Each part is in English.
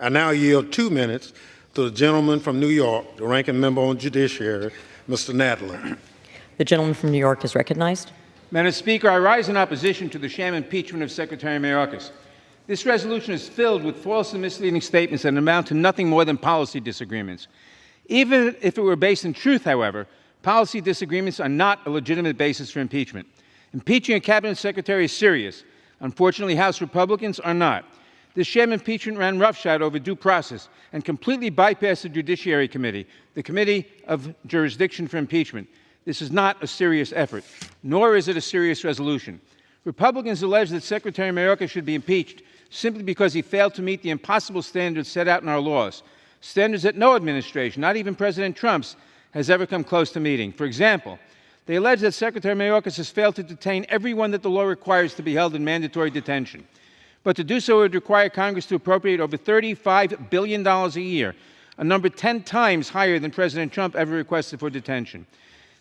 I now yield 2 minutes to the gentleman from New York, the ranking member on Judiciary, Mr. Nadler. The gentleman from New York is recognized. Madam Speaker, I rise in opposition to the sham impeachment of Secretary Mayorkas. This resolution is filled with false and misleading statements that amount to nothing more than policy disagreements. Even if it were based in truth, however, policy disagreements are not a legitimate basis for impeachment. Impeaching a cabinet secretary is serious. Unfortunately, House Republicans are not. This sham impeachment ran roughshod over due process and completely bypassed the Judiciary Committee, the Committee of Jurisdiction for Impeachment. This is not a serious effort, nor is it a serious resolution. Republicans allege that Secretary Mayorkas should be impeached simply because he failed to meet the impossible standards set out in our laws, standards that no administration, not even President Trump's, has ever come close to meeting. For example, they allege that Secretary Mayorkas has failed to detain everyone that the law requires to be held in mandatory detention. But to do so would require Congress to appropriate over $35 billion a year, a number 10 times higher than President Trump ever requested for detention.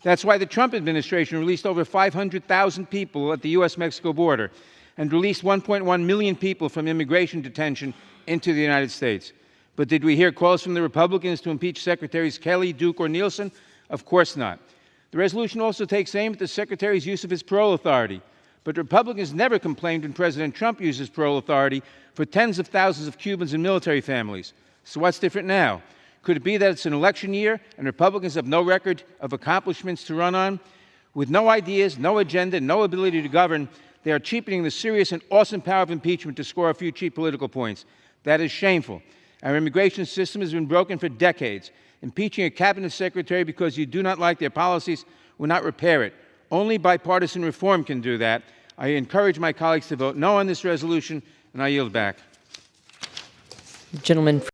That's why the Trump administration released over 500,000 people at the U.S.-Mexico border and released 1.1 million people from immigration detention into the United States. But did we hear calls from the Republicans to impeach Secretaries Kelly, Duke, or Nielsen? Of course not. The resolution also takes aim at the Secretary's use of his parole authority. But Republicans never complained when President Trump uses parole authority for tens of thousands of Cubans and military families. So what's different now? Could it be that it's an election year and Republicans have no record of accomplishments to run on? With no ideas, no agenda, no ability to govern, they are cheapening the serious and awesome power of impeachment to score a few cheap political points. That is shameful. Our immigration system has been broken for decades. Impeaching a cabinet secretary because you do not like their policies will not repair it. Only bipartisan reform can do that. I encourage my colleagues to vote no on this resolution, and I yield back. Gentleman